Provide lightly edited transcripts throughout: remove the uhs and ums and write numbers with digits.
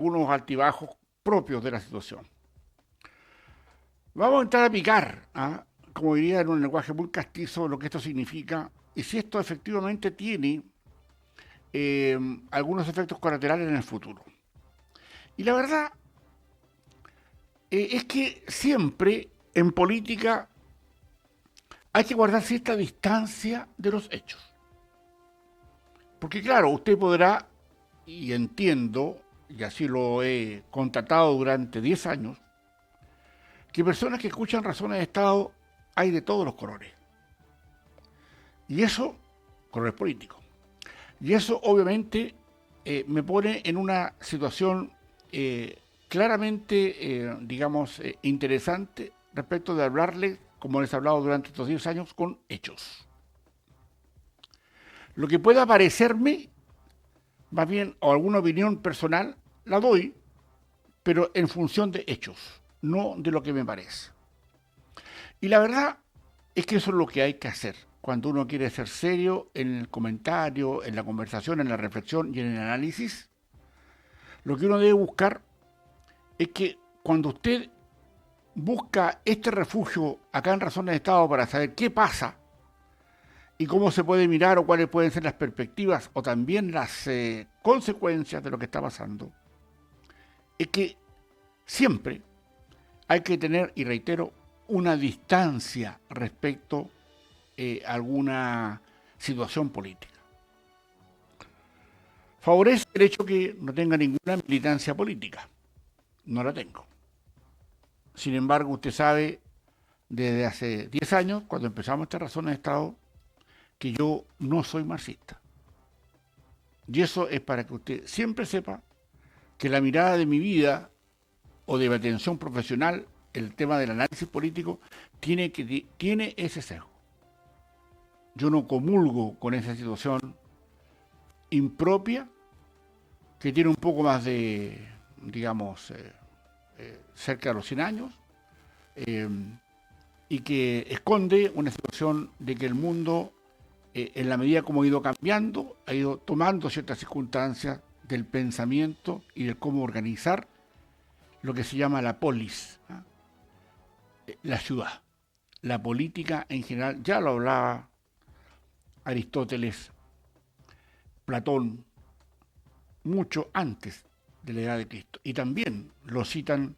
unos altibajos propios de la situación. Vamos a entrar a picar, ¿ah? Como diría en un lenguaje muy castizo, lo que esto significa y si esto efectivamente tiene eh, algunos efectos colaterales en el futuro. Y la verdad es que siempre en política hay que guardar cierta distancia de los hechos. Porque claro, usted podrá, y entiendo, y así lo he constatado durante 10 años, que personas que escuchan razones de Estado hay de todos los colores. Y eso, colores políticos. Y eso obviamente me pone en una situación claramente, interesante respecto de hablarle, como les he hablado durante estos 10 años, con hechos. Lo que pueda parecerme, más bien, o alguna opinión personal, la doy, pero en función de hechos, no de lo que me parece. Y la verdad es que eso es lo que hay que hacer cuando uno quiere ser serio en el comentario, en la conversación, en la reflexión y en el análisis. Lo que uno debe buscar es que cuando usted busca este refugio acá en Razones de Estado para saber qué pasa y cómo se puede mirar o cuáles pueden ser las perspectivas o también las consecuencias de lo que está pasando, es que siempre hay que tener, y reitero, una distancia respecto a alguna situación política. Favorece el hecho que no tenga ninguna militancia política. No la tengo. Sin embargo, usted sabe desde hace 10 años, cuando empezamos estas razones de Estado, que yo no soy marxista. Y eso es para que usted siempre sepa que la mirada de mi vida o de mi atención profesional, el tema del análisis político, tiene ese sesgo. Yo no comulgo con esa situación impropia que tiene un poco más de, cerca de los 100 años, eh, y que esconde una situación de que el mundo, en la medida como ha ido cambiando, ha ido tomando ciertas circunstancias del pensamiento y del cómo organizar lo que se llama la polis, ¿ah? La ciudad, la política en general. Ya lo hablaba Aristóteles, Platón, mucho antes de la edad de Cristo. Y también lo citan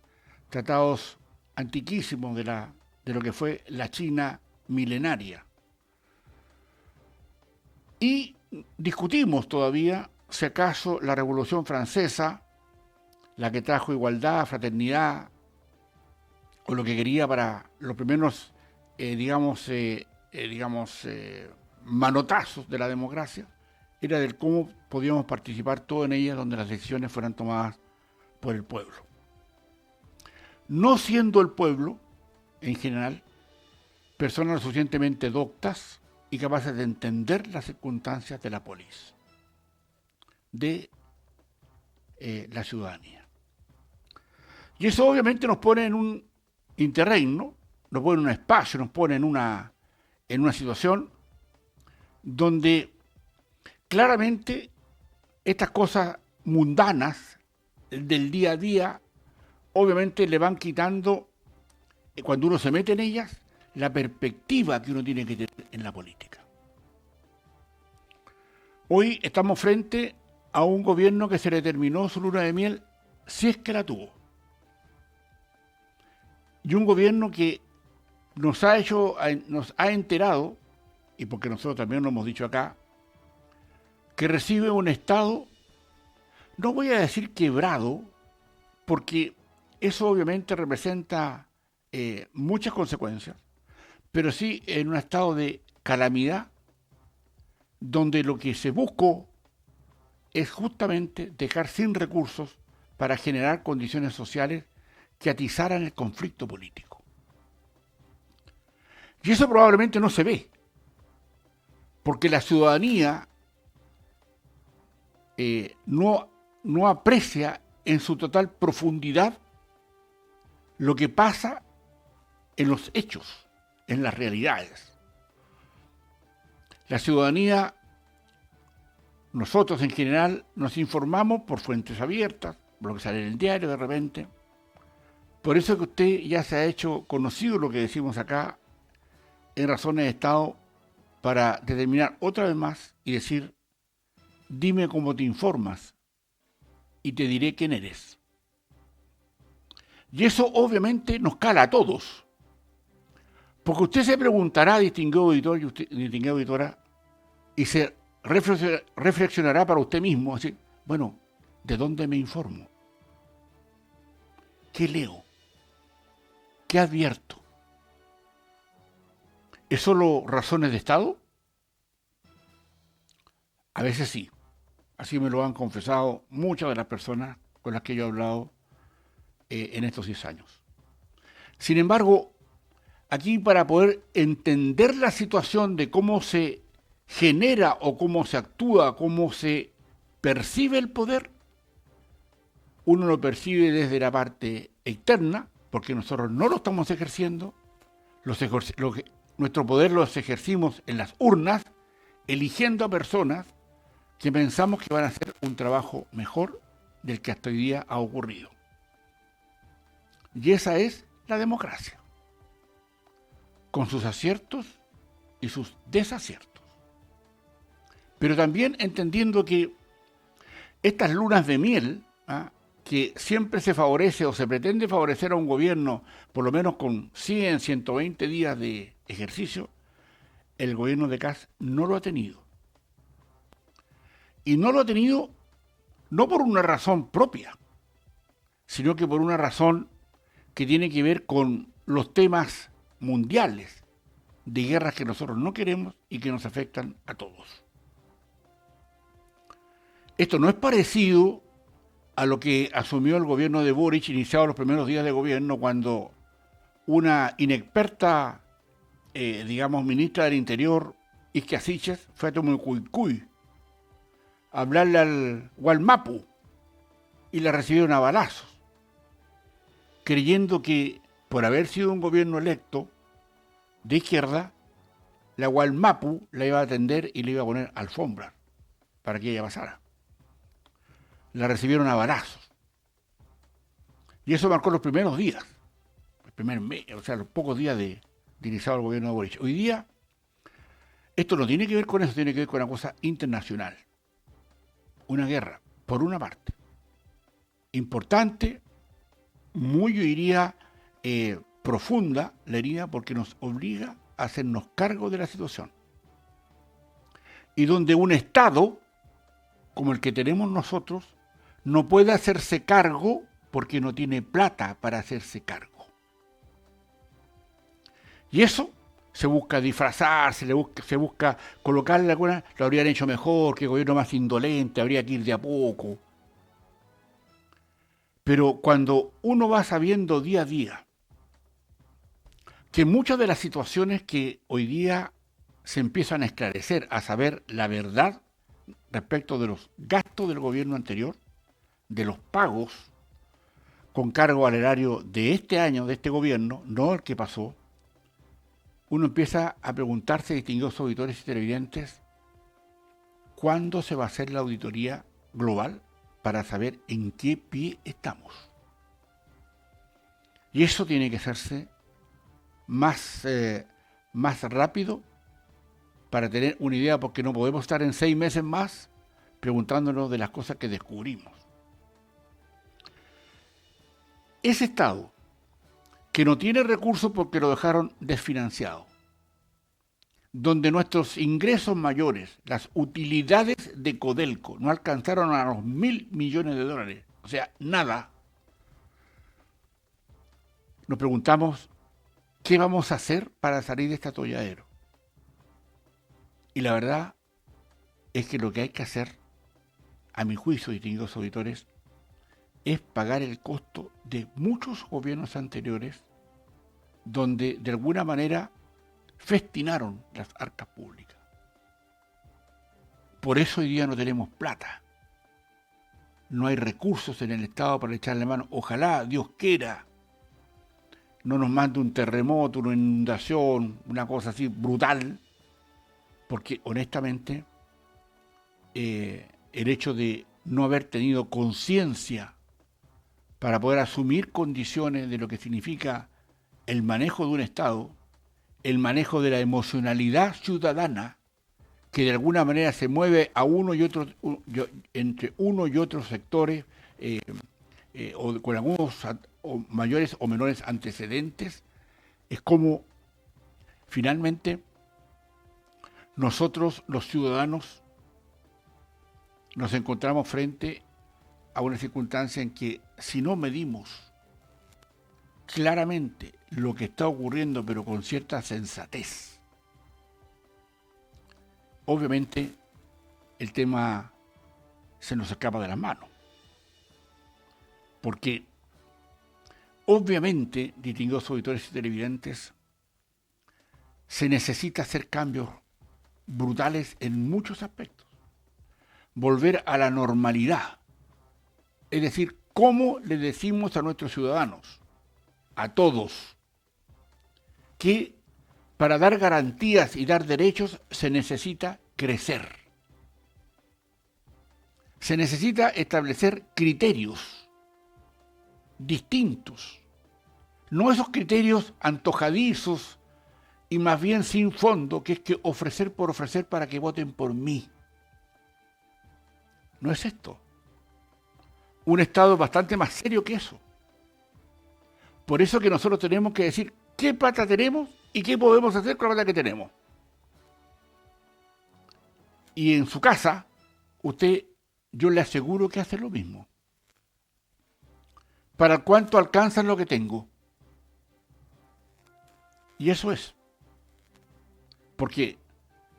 tratados antiquísimos de lo que fue la China milenaria. Y discutimos todavía si acaso la Revolución Francesa, la que trajo igualdad, fraternidad, o lo que quería para los primeros, manotazos de la democracia, era del cómo podíamos participar todos en ella, donde las decisiones fueran tomadas por el pueblo. No siendo el pueblo, en general, personas lo suficientemente doctas y capaces de entender las circunstancias de la polis, de la ciudadanía. Y eso obviamente nos pone en un interregno, nos pone en un espacio, nos pone en una situación donde claramente estas cosas mundanas del día a día obviamente le van quitando, cuando uno se mete en ellas, la perspectiva que uno tiene que tener en la política. Hoy estamos frente a un gobierno que se le terminó su luna de miel, si es que la tuvo. Y un gobierno que nos ha enterado, y porque nosotros también lo hemos dicho acá, que recibe un Estado, no voy a decir quebrado, porque eso obviamente representa muchas consecuencias, pero sí en un estado de calamidad, donde lo que se buscó es justamente dejar sin recursos para generar condiciones sociales que atizaran el conflicto político. Y eso probablemente no se ve, porque la ciudadanía no aprecia en su total profundidad lo que pasa en los hechos, en las realidades. La ciudadanía, nosotros en general, nos informamos por fuentes abiertas, lo que sale en el diario de repente. Por eso es que usted ya se ha hecho conocido lo que decimos acá en Razones de Estado para determinar otra vez más y decir, dime cómo te informas y te diré quién eres. Y eso obviamente nos cala a todos. Porque usted se preguntará, distinguido auditor y distinguida auditora, y se reflexionará para usted mismo, así, bueno, ¿de dónde me informo? ¿Qué leo? ¿Qué advierto? ¿Es solo razones de Estado? A veces sí. Así me lo han confesado muchas de las personas con las que yo he hablado en estos 10 años. Sin embargo, aquí para poder entender la situación de cómo se genera o cómo se actúa, cómo se percibe el poder, uno lo percibe desde la parte externa, porque nosotros no lo estamos ejerciendo, nuestro poder lo ejercimos en las urnas, eligiendo a personas que pensamos que van a hacer un trabajo mejor del que hasta hoy día ha ocurrido. Y esa es la democracia, con sus aciertos y sus desaciertos. Pero también entendiendo que estas lunas de miel, que siempre se favorece o se pretende favorecer a un gobierno, por lo menos con 100, 120 días de ejercicio, el gobierno de Kast no lo ha tenido. Y no lo ha tenido no por una razón propia, sino que por una razón que tiene que ver con los temas mundiales de guerras que nosotros no queremos y que nos afectan a todos. Esto no es parecido a lo que asumió el gobierno de Boric iniciado los primeros días de gobierno, cuando una inexperta, ministra del Interior, Isquia Siches, fue a Tomucuicui a hablarle al Gualmapu y la recibieron a balazos, creyendo que por haber sido un gobierno electo de izquierda, la Gualmapu la iba a atender y le iba a poner alfombra para que ella pasara. La recibieron a balazos. Y eso marcó los primeros días, los pocos días de iniciado el gobierno de Boric. Hoy día, esto no tiene que ver con eso, tiene que ver con una cosa internacional. Una guerra, por una parte, importante, muy, yo diría, profunda la herida, porque nos obliga a hacernos cargo de la situación. Y donde un Estado, como el que tenemos nosotros, no puede hacerse cargo porque no tiene plata para hacerse cargo. Y eso se busca disfrazar, se busca colocarle alguna, lo habrían hecho mejor, que el gobierno más indolente, habría que ir de a poco. Pero cuando uno va sabiendo día a día que muchas de las situaciones que hoy día se empiezan a esclarecer, a saber la verdad respecto de los gastos del gobierno anterior, de los pagos con cargo al erario de este año, de este gobierno, no el que pasó, uno empieza a preguntarse, distinguidos auditores y televidentes, ¿cuándo se va a hacer la auditoría global para saber en qué pie estamos? Y eso tiene que hacerse más rápido para tener una idea, porque no podemos estar en 6 meses más preguntándonos de las cosas que descubrimos. Ese Estado que no tiene recursos porque lo dejaron desfinanciado, donde nuestros ingresos mayores, las utilidades de Codelco, no alcanzaron a los $1.000 millones, o sea, nada, nos preguntamos, ¿qué vamos a hacer para salir de este atolladero? Y la verdad es que lo que hay que hacer, a mi juicio, distinguidos auditores, es pagar el costo de muchos gobiernos anteriores donde de alguna manera festinaron las arcas públicas. Por eso hoy día no tenemos plata. No hay recursos en el Estado para echarle mano. Ojalá, Dios quiera, no nos mande un terremoto, una inundación, una cosa así brutal, porque honestamente el hecho de no haber tenido conciencia para poder asumir condiciones de lo que significa el manejo de un Estado, el manejo de la emocionalidad ciudadana, que de alguna manera se mueve a uno y otro, entre uno y otros sectores, o con algunos o mayores o menores antecedentes, es como finalmente nosotros los ciudadanos nos encontramos frente a una circunstancia en que si no medimos claramente lo que está ocurriendo, pero con cierta sensatez, obviamente el tema se nos escapa de las manos. Porque obviamente, distinguidos auditores y televidentes, se necesita hacer cambios brutales en muchos aspectos. Volver a la normalidad. Es decir, ¿cómo le decimos a nuestros ciudadanos, a todos, que para dar garantías y dar derechos se necesita crecer? Se necesita establecer criterios distintos, no esos criterios antojadizos y más bien sin fondo, que es que ofrecer por ofrecer para que voten por mí. No es esto. Un Estado bastante más serio que eso. Por eso que nosotros tenemos que decir qué plata tenemos y qué podemos hacer con la plata que tenemos. Y en su casa, usted, yo le aseguro que hace lo mismo. ¿Para cuánto alcanza lo que tengo? Y eso es. Porque,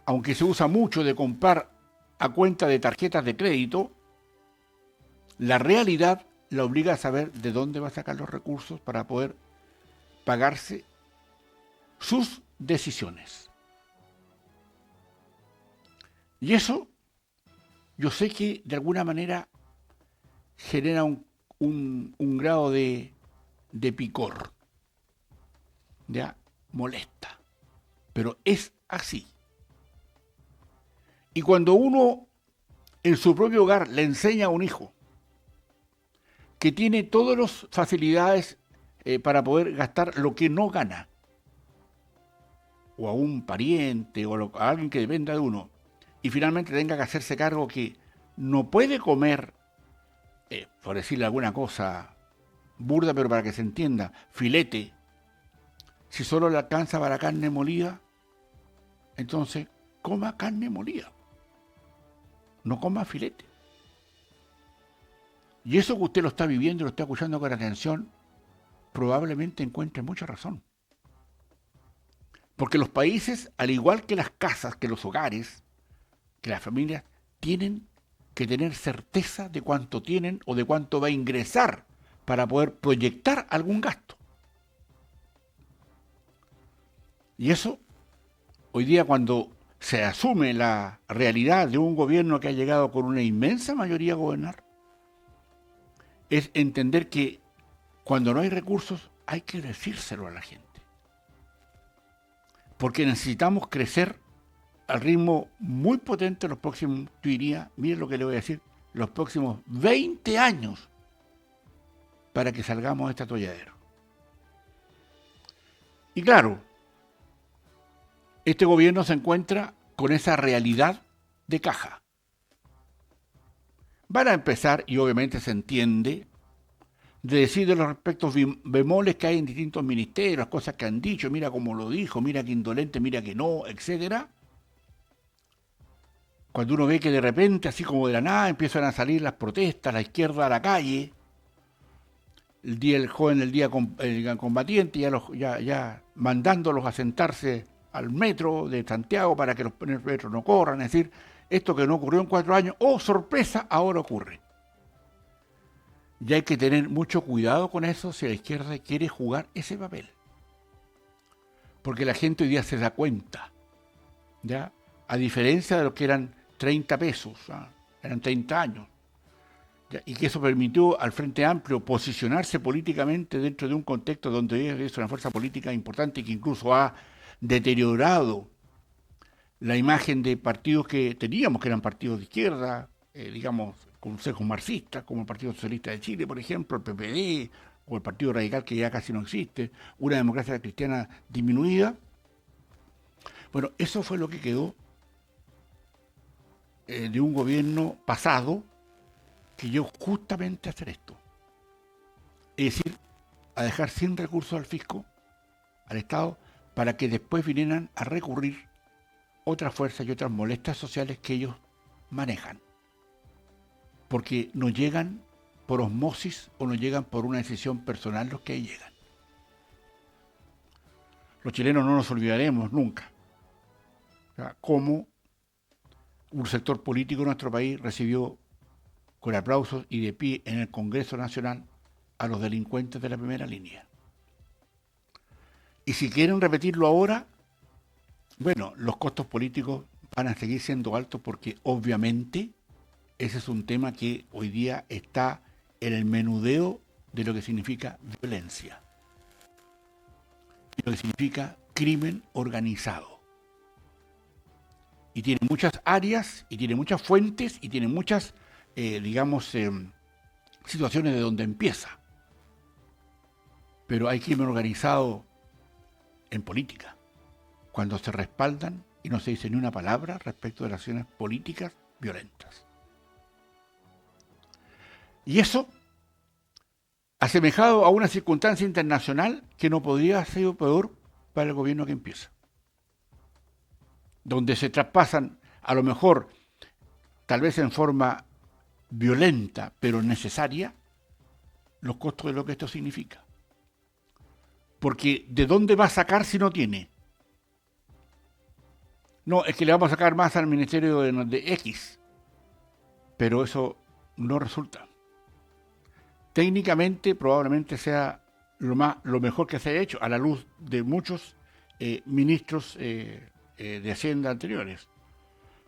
aunque se usa mucho de comprar a cuenta de tarjetas de crédito, la realidad la obliga a saber de dónde va a sacar los recursos para poder pagarse sus decisiones. Y eso, yo sé que de alguna manera genera un grado de picor, ya molesta, pero es así. Y cuando uno en su propio hogar le enseña a un hijo que tiene todas las facilidades para poder gastar lo que no gana, o a un pariente, o a alguien que dependa de uno, y finalmente tenga que hacerse cargo que no puede comer, por decirle alguna cosa burda, pero para que se entienda, filete, si solo le alcanza para carne molida, entonces coma carne molida, no coma filete. Y eso que usted lo está viviendo y lo está escuchando con atención, probablemente encuentre mucha razón. Porque los países, al igual que las casas, que los hogares, que las familias, tienen que tener certeza de cuánto tienen o de cuánto va a ingresar para poder proyectar algún gasto. Y eso, hoy día cuando se asume la realidad de un gobierno que ha llegado con una inmensa mayoría a gobernar, es entender que cuando no hay recursos hay que decírselo a la gente. Porque necesitamos crecer al ritmo muy potente los próximos, yo diría, miren lo que le voy a decir, los próximos 20 años para que salgamos de este atolladero. Y claro, este gobierno se encuentra con esa realidad de caja. Van a empezar, y obviamente se entiende, de decir de los respectos bemoles que hay en distintos ministerios, cosas que han dicho, mira cómo lo dijo, mira que indolente, mira que no, etcétera. Cuando uno ve que de repente, así como de la nada, empiezan a salir las protestas, la izquierda a la calle, el día del joven, el día combatiente, ya mandándolos a sentarse al metro de Santiago para que los metros no corran, es decir, esto que no ocurrió en 4 años, ¡oh, sorpresa!, ahora ocurre. Y hay que tener mucho cuidado con eso si la izquierda quiere jugar ese papel. Porque la gente hoy día se da cuenta, ¿ya? A diferencia de lo que eran 30 pesos, ¿ah? Eran 30 años. ¿Ya? Y que eso permitió al Frente Amplio posicionarse políticamente dentro de un contexto donde es una fuerza política importante y que incluso ha deteriorado la imagen de partidos que teníamos, que eran partidos de izquierda, digamos, con sesgos marxistas, como el Partido Socialista de Chile, por ejemplo, el PPD, o el Partido Radical, que ya casi no existe, una democracia cristiana disminuida. Bueno, eso fue lo que quedó de un gobierno pasado que llegó justamente a hacer esto. Es decir, a dejar sin recursos al fisco, al Estado, para que después vinieran a recurrir otras fuerzas y otras molestias sociales que ellos manejan. Porque no llegan por osmosis o no llegan por una decisión personal los que ahí llegan. Los chilenos no nos olvidaremos nunca, o sea, cómo un sector político de nuestro país recibió con aplausos y de pie en el Congreso Nacional a los delincuentes de la primera línea. Y si quieren repetirlo ahora, bueno, los costos políticos van a seguir siendo altos porque obviamente ese es un tema que hoy día está en el menudeo de lo que significa violencia y lo que significa crimen organizado. Y tiene muchas áreas, y tiene muchas fuentes, y tiene muchas, situaciones de donde empieza. Pero hay crimen organizado en política, cuando se respaldan y no se dice ni una palabra respecto de las acciones políticas violentas. Y eso, asemejado a una circunstancia internacional que no podría haber sido peor para el gobierno que empieza, donde se traspasan, a lo mejor, tal vez en forma violenta, pero necesaria, los costos de lo que esto significa. Porque ¿de dónde va a sacar si no tiene? No, es que le vamos a sacar más al ministerio de X, pero eso no resulta. Técnicamente probablemente sea lo mejor que se haya hecho, a la luz de muchos ministros de Hacienda anteriores.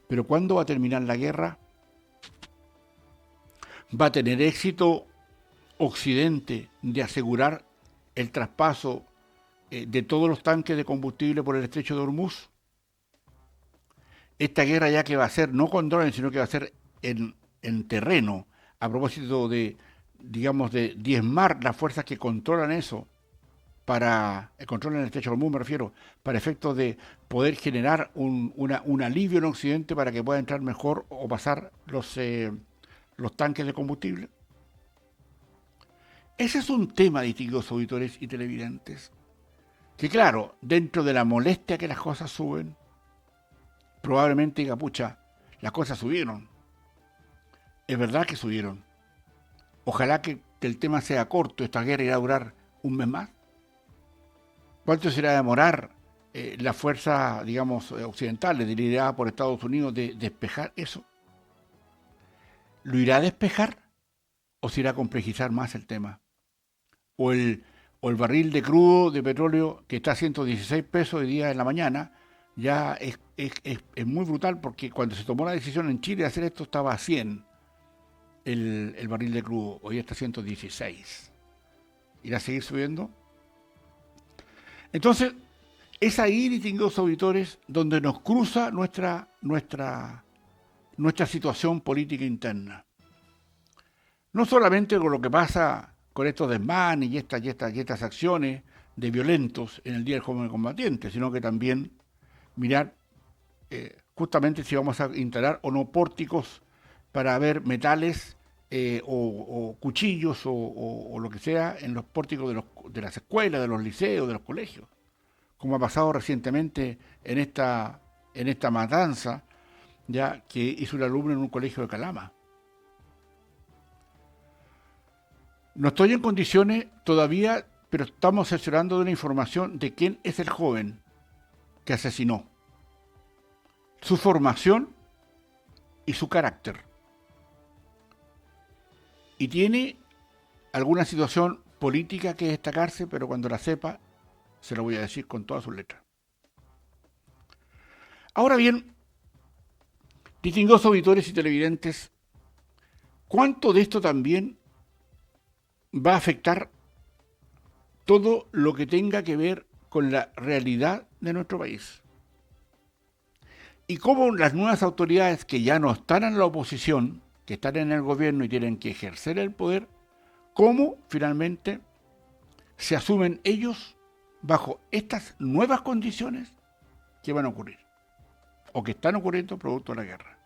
Pero ¿cuándo va a terminar la guerra? ¿Va a tener éxito Occidente de asegurar el traspaso de todos los tanques de combustible por el estrecho de Hormuz? Esta guerra ya que va a ser no con drones, sino que va a ser en terreno, a propósito de, digamos, de diezmar las fuerzas que controlan eso, para controlan el estrecho de Hormuz, me refiero, para efectos de poder generar un alivio en Occidente para que pueda entrar mejor o pasar los tanques de combustible. Ese es un tema, distinguidos auditores y televidentes, que claro, dentro de la molestia que las cosas suben, probablemente diga, pucha, las cosas subieron. Es verdad que subieron. Ojalá que el tema sea corto, esta guerra irá a durar un mes más. ¿Cuánto se irá a demorar la fuerza, digamos, occidental, liderada por Estados Unidos, de despejar eso? ¿Lo irá a despejar o se irá a complejizar más el tema? O el barril de crudo de petróleo que está a 116 pesos hoy día en la mañana, ya es muy brutal, porque cuando se tomó la decisión en Chile de hacer esto estaba a 100 el barril de crudo, hoy está a 116. ¿Irá a seguir subiendo? Entonces, es ahí, distinguidos auditores, donde nos cruza nuestra situación política interna. No solamente con lo que pasa con estos desmanes y estas acciones de violentos en el Día del Joven Combatiente, sino que también mirar justamente si vamos a instalar o no pórticos para ver metales o cuchillos o lo que sea en los pórticos de las escuelas, de los liceos, de los colegios, como ha pasado recientemente en esta matanza ya que hizo un alumno en un colegio de Calama. No estoy en condiciones todavía, pero estamos cerciorando de una información de quién es el joven que asesinó, su formación y su carácter. Y tiene alguna situación política que destacarse, pero cuando la sepa, se lo voy a decir con todas sus letras. Ahora bien, distinguidos auditores y televidentes, ¿cuánto de esto también va a afectar todo lo que tenga que ver con la realidad de nuestro país? Y cómo las nuevas autoridades que ya no están en la oposición, que están en el gobierno y tienen que ejercer el poder, cómo finalmente se asumen ellos bajo estas nuevas condiciones que van a ocurrir o que están ocurriendo producto de la guerra.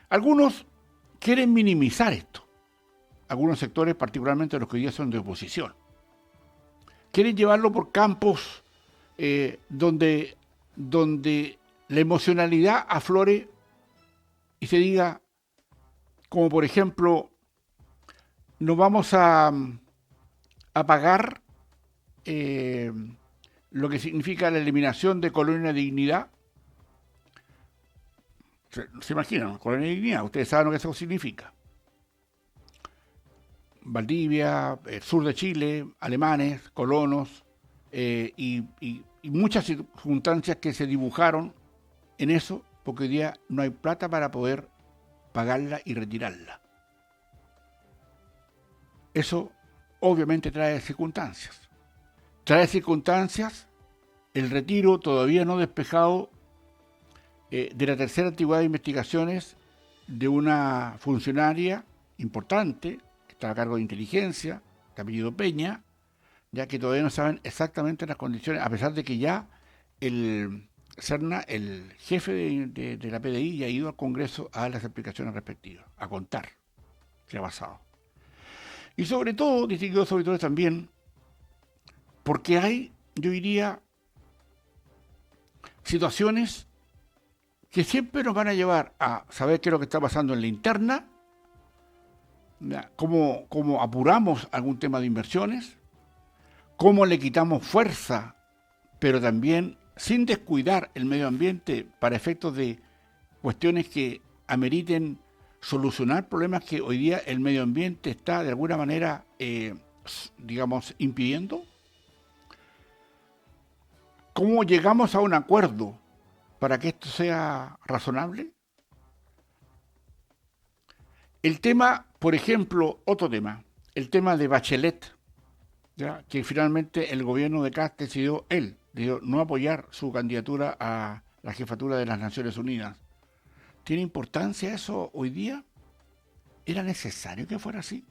Algunos quieren minimizar esto, algunos sectores, particularmente los que hoy día son de oposición. Quieren llevarlo por campos donde la emocionalidad aflore y se diga, como por ejemplo, nos vamos a pagar lo que significa la eliminación de Colonia Dignidad. ¿Se imaginan? Colonia Dignidad, ustedes saben lo que eso significa. Valdivia, el sur de Chile, alemanes, colonos, y muchas circunstancias que se dibujaron en eso, porque hoy día no hay plata para poder pagarla y retirarla. Eso obviamente trae circunstancias. Trae circunstancias el retiro todavía no despejado de la tercera antigüedad de investigaciones de una funcionaria importante que está a cargo de inteligencia, de apellido Peña, ya que todavía no saben exactamente las condiciones, a pesar de que ya el Serna, el jefe de la PDI, ya ha ido al Congreso a dar las explicaciones respectivas, a contar qué ha pasado. Y sobre todo, distinguidos auditores también, porque hay, yo diría, situaciones que siempre nos van a llevar a saber qué es lo que está pasando en la interna, cómo apuramos algún tema de inversiones, cómo le quitamos fuerza, pero también sin descuidar el medio ambiente para efectos de cuestiones que ameriten solucionar problemas que hoy día el medio ambiente está de alguna manera, digamos, impidiendo. ¿Cómo llegamos a un acuerdo para que esto sea razonable? El tema, por ejemplo, otro tema, el tema de Bachelet, ¿ya? Que finalmente el gobierno de Kast decidió no apoyar su candidatura a la jefatura de las Naciones Unidas. ¿Tiene importancia eso hoy día? ¿Era necesario que fuera así?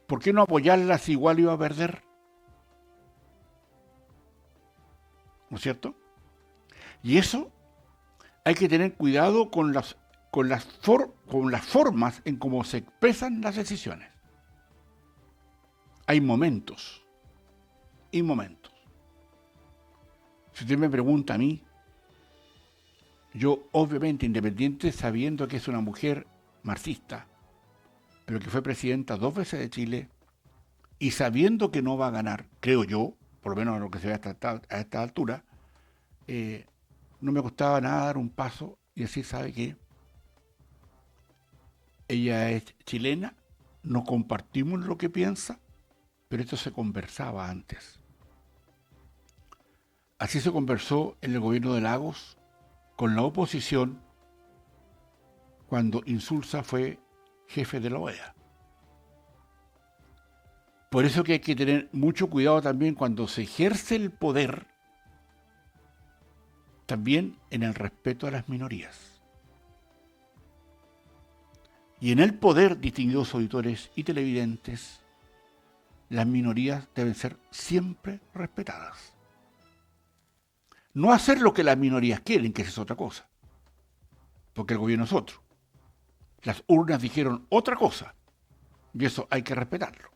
¿Por qué no apoyarla si igual iba a perder? ¿No es cierto? Y eso hay que tener cuidado con las formas en cómo se expresan las decisiones. Hay momentos y momentos. Si usted me pregunta a mí, yo obviamente independiente, sabiendo que es una mujer marxista, pero que fue presidenta 2 veces de Chile, y sabiendo que no va a ganar, creo yo, por lo menos a lo que se ve a esta altura, no me costaba nada dar un paso y decir, ¿sabe qué? Ella es chilena, no compartimos lo que piensa, pero esto se conversaba antes. Así se conversó en el gobierno de Lagos con la oposición cuando Insulza fue jefe de la OEA. Por eso que hay que tener mucho cuidado también cuando se ejerce el poder, también en el respeto a las minorías. Y en el poder, distinguidos auditores y televidentes, las minorías deben ser siempre respetadas. No hacer lo que las minorías quieren, que esa es otra cosa, porque el gobierno es otro. Las urnas dijeron otra cosa, y eso hay que respetarlo.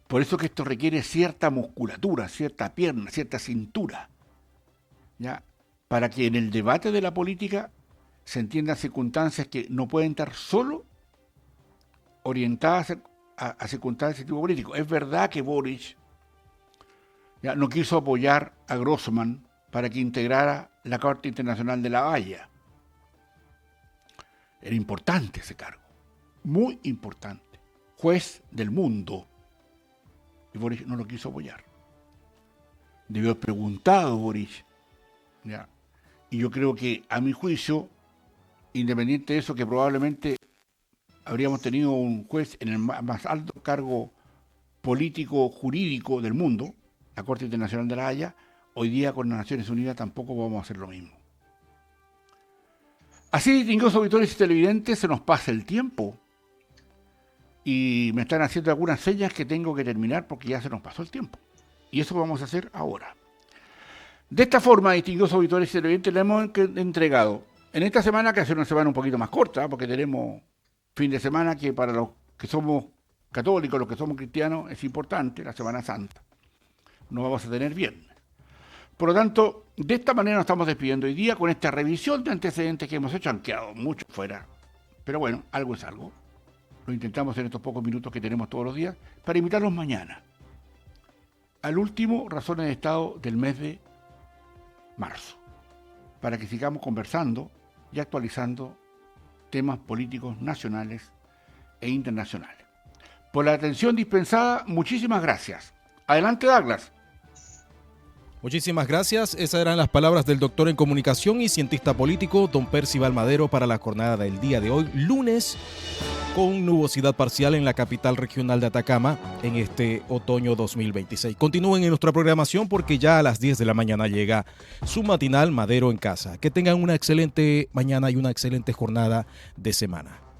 Por eso que esto requiere cierta musculatura, cierta pierna, cierta cintura, ¿ya? Para que en el debate de la política se entiendan circunstancias que no pueden estar solo orientadas a circunstancias de tipo político. Es verdad que Boric ya no quiso apoyar a Grossman para que integrara la Corte Internacional de la Haya. Era importante ese cargo, muy importante, juez del mundo, y Boric no lo quiso apoyar. Debió haber preguntado Boric, ¿ya? Y yo creo que, a mi juicio, independiente de eso, que probablemente habríamos tenido un juez en el más alto cargo político jurídico del mundo, la Corte Internacional de la Haya, hoy día con las Naciones Unidas tampoco vamos a hacer lo mismo. Así, distinguidos auditores y televidentes, se nos pasa el tiempo. Y me están haciendo algunas señas que tengo que terminar porque ya se nos pasó el tiempo. Y eso vamos a hacer ahora. De esta forma, distinguidos auditores y televidentes, le hemos entregado en esta semana, que hace una semana un poquito más corta, porque tenemos fin de semana que para los que somos católicos, los que somos cristianos, es importante, la Semana Santa. No vamos a tener viernes. Por lo tanto, de esta manera nos estamos despidiendo hoy día con esta revisión de antecedentes que hemos hecho. Han quedado mucho fuera, pero bueno, algo es algo. Lo intentamos en estos pocos minutos que tenemos todos los días para invitarlos mañana al último Razones de Estado del mes de marzo, para que sigamos conversando y actualizando temas políticos nacionales e internacionales. Por la atención dispensada, muchísimas gracias. Adelante, Douglas. Muchísimas gracias. Esas eran las palabras del doctor en comunicación y cientista político, don Percival Madero, para la jornada del día de hoy, lunes, con nubosidad parcial en la capital regional de Atacama en este otoño 2026. Continúen en nuestra programación porque ya a las 10 de la mañana llega su matinal Madero en Casa. Que tengan una excelente mañana y una excelente jornada de semana.